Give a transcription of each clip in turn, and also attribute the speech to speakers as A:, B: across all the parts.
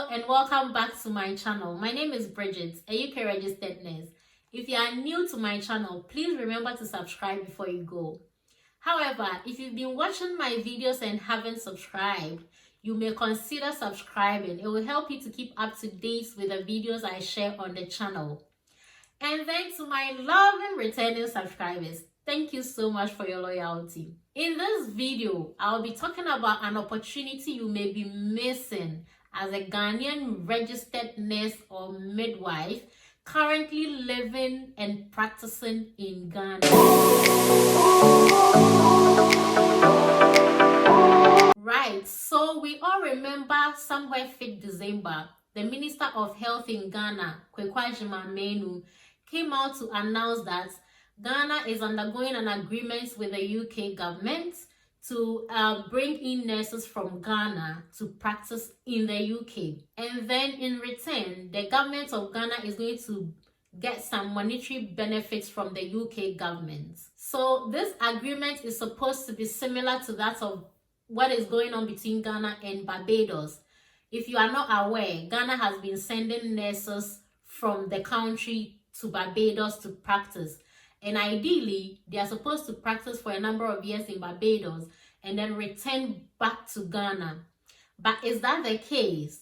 A: Hello and welcome back to my channel. My name is Bridget, a UK registered nurse. If you are new to my channel, please remember to subscribe before you go. However, if you've been watching my videos and haven't subscribed, you may consider subscribing. It will help you to keep up to date with the videos I share on the channel. And then to my loving returning subscribers, thank you so much for your loyalty. In this video, I'll be talking about an opportunity you may be missing as a Ghanaian registered nurse or midwife currently living and practicing in Ghana. Right, so we all remember somewhere 5th December, the Minister of Health in Ghana, Kwekwa Menu, came out to announce that Ghana is undergoing an agreement with the UK government to bring in nurses from Ghana to practice in the UK. And then in return, the government of Ghana is going to get some monetary benefits from the UK government. So this agreement is supposed to be similar to that of what is going on between Ghana and Barbados. If you are not aware, Ghana has been sending nurses from the country to Barbados to practice. And ideally, they are supposed to practice for a number of years in Barbados and then return back to Ghana. But is that the case?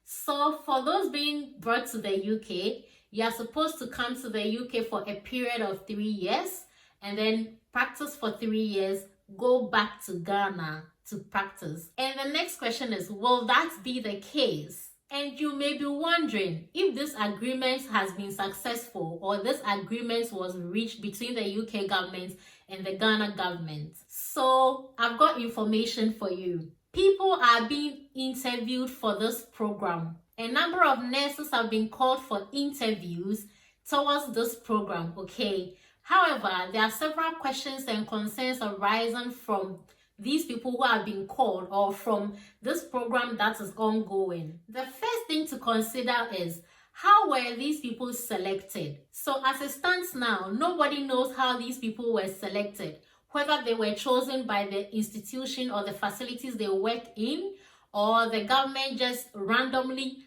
A: So for those being brought to the UK, you are supposed to come to the UK for a period of 3 years and then practice for 3 years, go back to Ghana to practice. And the next question is, will that be the case? And you may be wondering if this agreement has been successful or this agreement was reached between the UK government and the Ghana government. So I've got information for you. People are being interviewed for this program. A number of nurses have been called for interviews towards this program, okay? However, there are several questions and concerns arising from these people who have been called or from this program that is ongoing. The first thing to consider is, how were these people selected? So as it stands now, nobody knows how these people were selected, whether they were chosen by the institution or the facilities they work in, or the government just randomly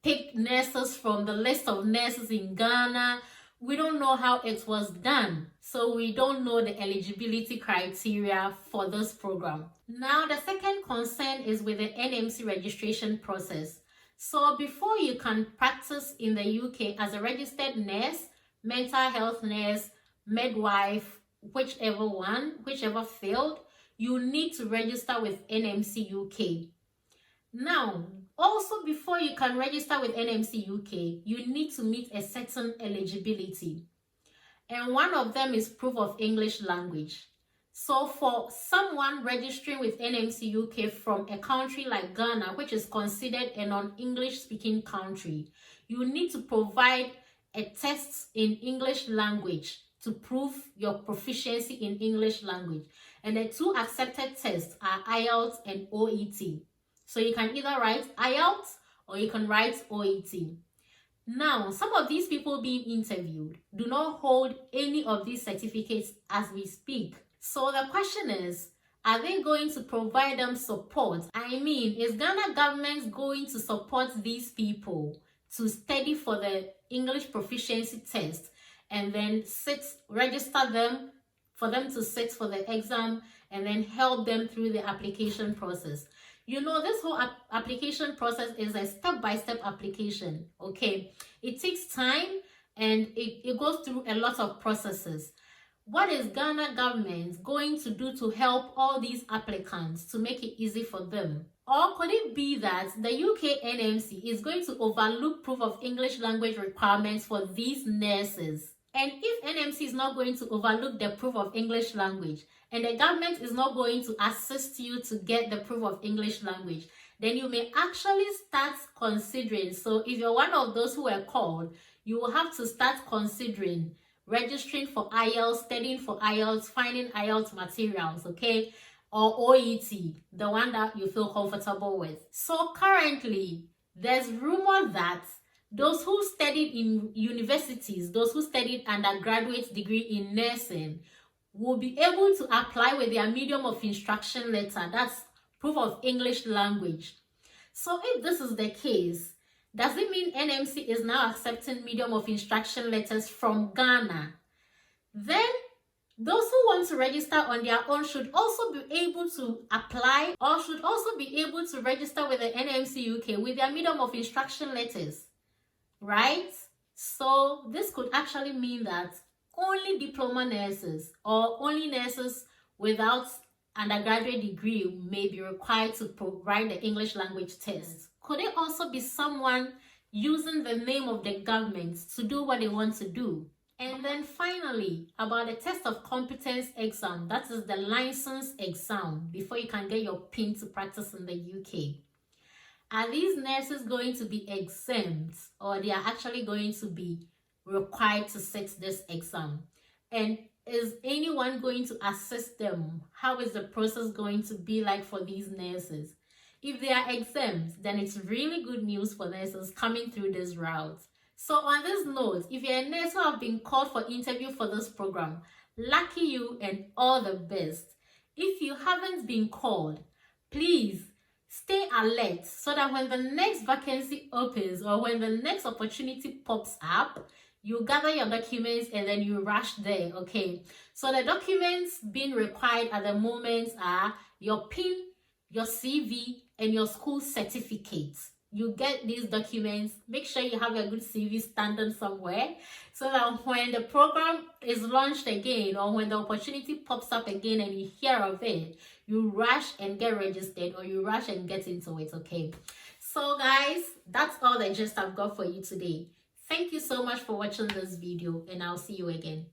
A: picked nurses from the list of nurses in Ghana. We don't know how it was done, so we don't know the eligibility criteria for this program. Now, the second concern is with the NMC registration process. So before you can practice in the UK as a registered nurse, mental health nurse, midwife, whichever field, you need to register with NMC UK. Now, also before you can register with NMC UK, you need to meet a certain eligibility. And one of them is proof of English language. So for someone registering with NMC UK from a country like Ghana, which is considered a non-English speaking country, you need to provide a test in English language to prove your proficiency in English language. And the two accepted tests are IELTS and OET. So you can either write IELTS or you can write OET. Now, some of these people being interviewed do not hold any of these certificates as we speak. So the question is, are they going to provide them support? I mean, is Ghana government going to support these people to study for the English proficiency test and then register them for them to sit for the exam and then help them through the application process? You know, this whole application process is a step-by-step application, okay? It takes time and it goes through a lot of processes. What is Ghana government going to do to help all these applicants to make it easy for them? Or could it be that the UK NMC is going to overlook proof of English language requirements for these nurses? And if NMC is not going to overlook the proof of English language, and the government is not going to assist you to get the proof of English language, then you may actually start considering. So if you're one of those who were called, you will have to start considering registering for IELTS, studying for IELTS, finding IELTS materials, okay? Or OET, the one that you feel comfortable with. So currently, there's rumor that those who studied in universities, those who studied undergraduate degree in nursing, will be able to apply with their medium of instruction letter, that's proof of English language. So if this is the case, does it mean NMC is now accepting medium of instruction letters from Ghana? Then those who want to register on their own should also be able to apply, or should also be able to register with the NMC UK with their medium of instruction letters, right? So this could actually mean that only diploma nurses or only nurses without undergraduate degree may be required to provide the English language test. Could it also be someone using the name of the government to do what they want to do? And then finally, about the test of competence exam, that is the license exam before you can get your PIN to practice in the UK. Are these nurses going to be exempt, or they are actually going to be required to sit this exam? And is anyone going to assist them? How is the process going to be like for these nurses? If they are exempt, then it's really good news for nurses coming through this route. So on this note, if you're a nurse who have been called for interview for this program, lucky you and all the best. If you haven't been called, please stay alert so that when the next vacancy opens or when the next opportunity pops up, you gather your documents and then you rush there, okay? So the documents being required at the moment are your PIN, your CV, and your school certificate. You get these documents, make sure you have a good CV standing somewhere so that when the program is launched again or when the opportunity pops up again and you hear of it, you rush and get registered or you rush and get into it, okay? So guys, that's all the gist I've got for you today. Thank you so much for watching this video and I'll see you again.